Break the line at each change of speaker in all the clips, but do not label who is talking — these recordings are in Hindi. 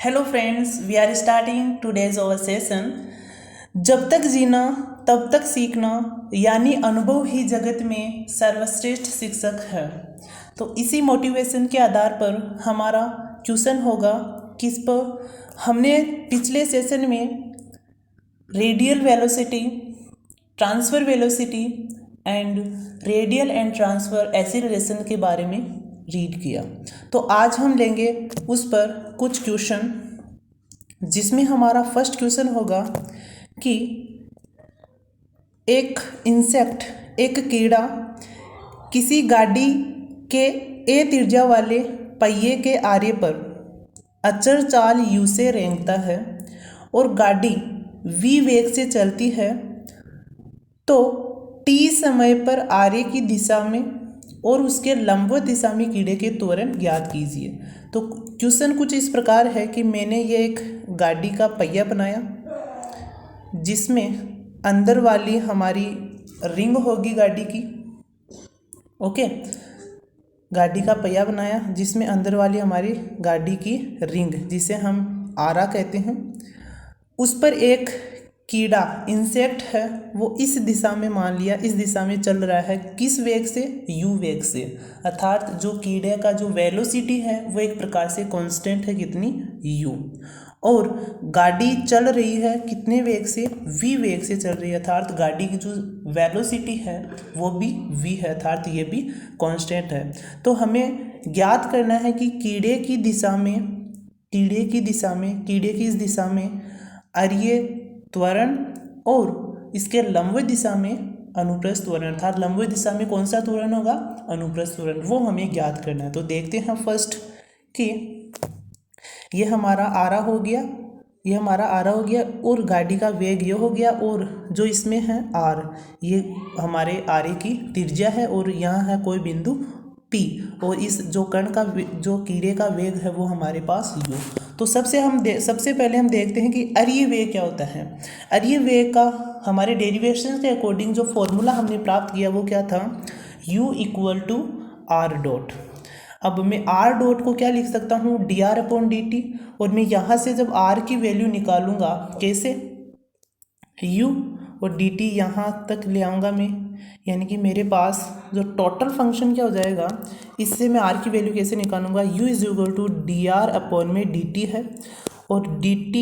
Hello friends, we are starting today's our session. जब तक जीना तब तक सीखना, यानी अनुभव ही जगत में सर्वश्रेष्ठ शिक्षक है। तो इसी मोटिवेशन के आधार पर हमारा क्वेश्चन होगा, किस पर हमने पिछले सेशन में radial velocity, transfer velocity and radial and transfer acceleration के बारे में रीड किया। तो आज हम लेंगे उस पर कुछ क्वेश्चन, जिसमें हमारा फर्स्ट क्वेश्चन होगा कि एक इंसेक्ट, एक कीड़ा किसी गाड़ी के ए त्रिज्या वाले पहिए के आरे पर अचर चाल u से रेंगता है और गाड़ी v वेग से चलती है, तो t समय पर आरे की दिशा में और उसके लंबवत दिशा में कीड़े के त्वरण ज्ञात कीजिए। तो क्वेश्चन कुछ इस प्रकार है कि मैंने ये एक गाड़ी का पहिया बनाया, जिसमें अंदर वाली हमारी रिंग होगी गाड़ी की। ओके, गाड़ी का पहिया बनाया जिसमें अंदर वाली हमारी गाड़ी की रिंग, जिसे हम आरा कहते हैं, उस पर एक कीड़ा इंसेक्ट है, वो इस दिशा में, मान लिया इस दिशा में चल रहा है। किस वेग से? u वेग से। अर्थात जो कीड़े का जो वेलोसिटी है वो एक प्रकार से कांस्टेंट है, कितनी? u। और गाड़ी चल रही है कितने वेग से? v वेग से चल रही है, अर्थात गाड़ी की जो वेलोसिटी है वो भी v है, अर्थात ये भी कांस्टेंट है। तो हमें ज्ञात करना है कि कीड़े की इस दिशा में अरीय त्वरण और इसके लंबवत दिशा में अनुप्रस्थ त्वरण, अर्थात लंबवत दिशा में कौन सा त्वरण होगा? अनुप्रस्थ त्वरण, वो हमें ज्ञात करना है। तो देखते हैं फर्स्ट कि ये हमारा आरा हो गया, और गाड़ी का वेग ये हो गया, और जो इसमें है r, ये हमारे आरे की त्रिज्या है, और यहाँ है कोई बिंदु P, और इस जो कण का जो कीड़े का वेग है वो हमारे पास u। तो सबसे पहले हम देखते हैं कि अरीय वेग क्या होता है। अरीय वेग का हमारे डेरिवेशन के अकॉर्डिंग जो फॉर्मूला हमने प्राप्त किया वो क्या था? u equal to R dot. अब मैं आर डॉट को क्या लिख सकता हूँ? dr/dt। और मैं यहाँ से जब r की वैल्यू निकालूंगा, कैसे? u और dt यहाँ तक ले आऊँगा मैं, यानी कि मेरे पास जो टोटल फंक्शन क्या हो जाएगा, इससे मैं r की वैल्यू कैसे निकालूंगा? u is equal to dr/dt है, और dt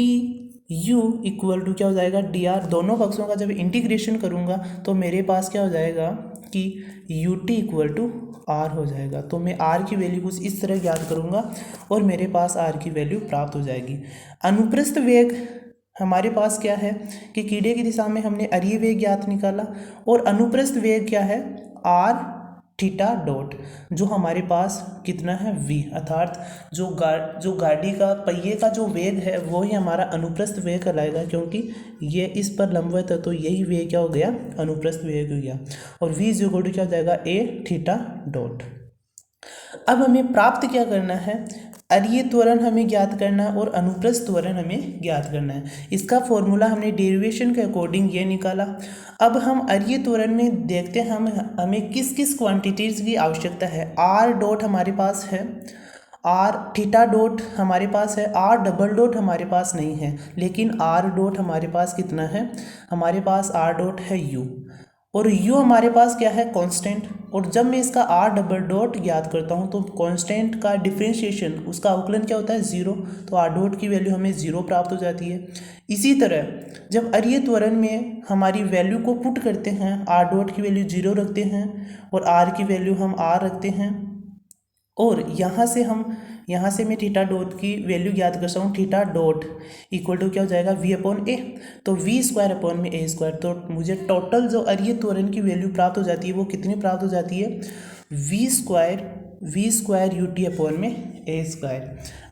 u इक्वल टू क्या हो जाएगा? dr। दोनों पक्षों का जब इंटीग्रेशन करूँगा तो मेरे पास क्या हो जाएगा कि ut इक्वल टू r हो जाएगा। तो मैं r की वैल्यू कुछ इस तरह ज्ञात करूँगा और मेरे पास r की वैल्यू प्राप्त हो जाएगी। अनुप्रस्थ वेग हमारे पास क्या है कि कीड़े की दिशा में हमने अरीय वेग ज्ञात निकाला, और अनुप्रस्थ वेग क्या है? r थीटा डॉट, जो हमारे पास कितना है? v। अर्थात जो गाड़ी का पहिए का जो वेग है वो ही हमारा अनुप्रस्थ वेग कहलाएगा, क्योंकि ये इस पर लंबवत है, तो यही वेग क्या हो गया? अनुप्रस्थ वेग हो गया। और v इज इक्वल टू क्या हो जाएगा? a theta dot. अब हमें प्राप्त क्या करना है? अरीय त्वरण हमें ज्ञात करना है और अनुप्रस्थ त्वरण हमें ज्ञात करना है। इसका फॉर्मूला हमने डेरिवेशन के अकॉर्डिंग ये निकाला। अब हम अरीय त्वरण में देखते हैं हमें किस किस क्वांटिटीज की आवश्यकता है। आर डॉट हमारे पास है, आर थीटा डॉट हमारे पास है, आर डबल डॉट हमारे पास नहीं है, लेकिन आर डॉट हमारे पास कितना है? हमारे पास आर डॉट है u, और u हमारे पास क्या है? कांस्टेंट। और जब मैं इसका r डबल डॉट ज्ञात करता हूँ तो कांस्टेंट का डिफरेंशिएशन, उसका अवकलन क्या होता है? 0। तो r डॉट की वैल्यू हमें 0 प्राप्त हो जाती है। इसी तरह जब अरीय त्वरण में हमारी वैल्यू को पुट करते हैं, r डॉट की वैल्यू 0 रखते हैं और r की वैल्यू हम r रखते हैं, और यहाँ से मैं थीटा डॉट की वैल्यू ज्ञात कर सकता हूँ। थीटा डॉट इक्वल टू क्या हो जाएगा? v/a। तो v²/a²। तो मुझे टोटल जो अरीय त्वरण की वैल्यू प्राप्त हो जाती है वो कितनी प्राप्त हो जाती है? v² ut/a²।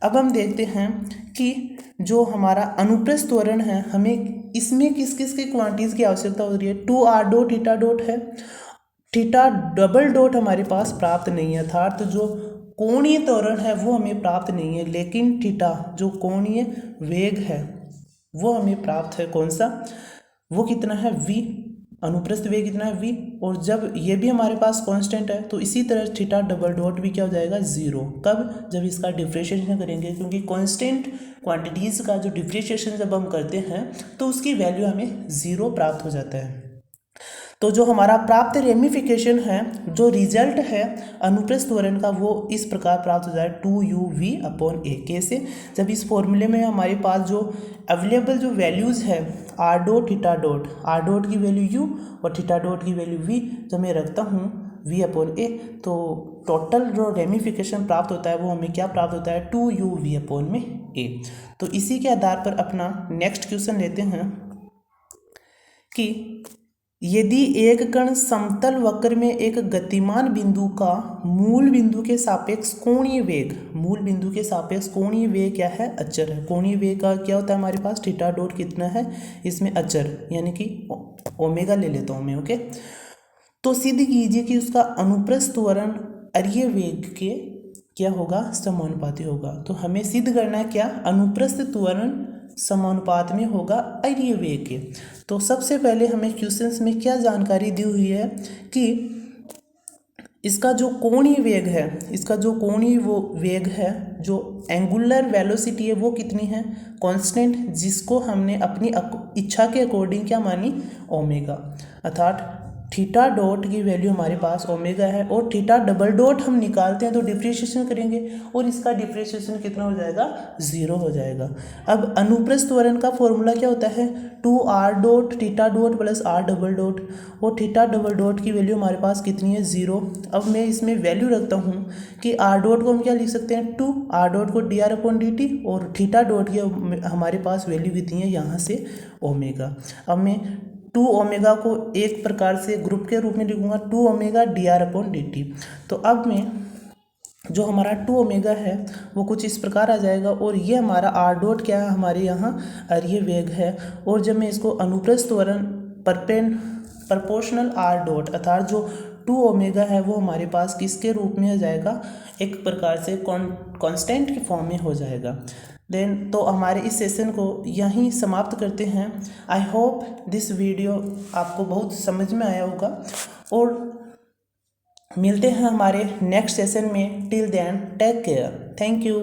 अब हम देखते हैं कि जो हमारा अनुप्रस्थ त्वरण है, हमें इसमें किस किस की क्वांटिटीज की आवश्यकता हो रही है? 2r डॉट थीटा डॉट है, थीटा डबल डॉट हमारे पास प्राप्त नहीं है, अर्थात जो कोणीय त्वरण है वो हमें प्राप्त नहीं है, लेकिन थीटा जो कोणीय वेग है वो हमें प्राप्त है। कौन सा? वो कितना है? v। अनुप्रस्थ वेग कितना है? v। और जब ये भी हमारे पास कांस्टेंट है, तो इसी तरह थीटा डबल डॉट भी क्या हो जाएगा? 0। कब? जब इसका डिफरेंशिएशन करेंगे, क्योंकि कांस्टेंट क्वांटिटीज़ का जो डिफ्रेंशिएशन जब हम करते हैं तो उसकी वैल्यू हमें 0 प्राप्त हो जाता है। तो जो हमारा प्राप्त रेमिफिकेशन है, जो रिजल्ट है अनुप्रस्थ त्वरण का, वो इस प्रकार प्राप्त हो जाए 2uv/a। कैसे? जब इस फॉर्मूले में हमारे पास जो अवेलेबल जो वैल्यूज़ है r dot theta dot, r dot की वैल्यू u और थीटा डॉट की वैल्यू v जो मैं रखता हूँ v/a, तो टोटल जो रेमिफिकेशन प्राप्त होता है वो हमें क्या प्राप्त होता है 2uv/a। तो इसी के आधार पर अपना नेक्स्ट क्वेश्चन लेते हैं कि यदि एक कण समतल वक्र में एक गतिमान बिंदु का मूल बिंदु के सापेक्ष कोणीय वेग, मूल बिंदु के सापेक्ष कोणीय वेग क्या है? अचर है। कोणीय वेग का क्या होता है हमारे पास? थीटा डॉट कितना है इसमें? अचर, यानी कि ओमेगा ले लेता हूँ मैं। ओके, तो सिद्ध कीजिए कि उसका अनुप्रस्थ त्वरण अरीय वेग के क्या होगा? समानुपाती होगा। तो हमें सिद्ध करना है क्या? अनुप्रस्थ त्वरण समानुपात में होगा अरीय वेग के। तो सबसे पहले हमें क्वेश्चंस में क्या जानकारी दी हुई है कि इसका जो कोणीय वेग है, इसका जो कोणीय वो वेग है, जो एंगुलर वेलोसिटी है वो कितनी है? कांस्टेंट, जिसको हमने अपनी इच्छा के अकॉर्डिंग क्या मानी? ओमेगा। अर्थात थीटा डॉट की वैल्यू हमारे पास ओमेगा है और थीटा डबल डॉट हम निकालते हैं तो डिफ्रेंशिएशन करेंगे और इसका डिफ्रेंशिएशन कितना हो जाएगा? 0 हो जाएगा। अब अनुप्रस्थ त्वरण का फॉर्मूला क्या होता है? 2r dot theta dot plus r double dot, और थीटा डबल डॉट की वैल्यू हमारे पास कितनी है? 0। अब मैं इसमें वैल्यू रखता हूँ कि r डॉट को हम क्या लिख सकते हैं? 2, r डॉट को dr/dt, और थीटा डॉट की हमारे पास वैल्यू कितनी है यहाँ से? ओमेगा। अब मैं 2 ओमेगा को एक प्रकार से ग्रुप के रूप में लिखूंगा 2 ओमेगा dr/dt। तो अब मैं जो हमारा 2 ओमेगा है वो कुछ इस प्रकार आ जाएगा, और ये हमारा r डॉट क्या है? हमारे यहाँ अरीय वेग है। और जब मैं इसको अनुप्रस्थ त्वरण प्रपोर्शनल r डॉट, अर्थात जो 2 ओमेगा है वो हमारे पास किसके रूप में आ जाएगा? एक प्रकार से कांस्टेंट की फॉर्म में हो जाएगा। देन तो हमारे इस सेशन को यहीं समाप्त करते हैं। आई होप दिस वीडियो आपको बहुत समझ में आया होगा, और मिलते हैं हमारे नेक्स्ट सेशन में। Till then take care, thank you.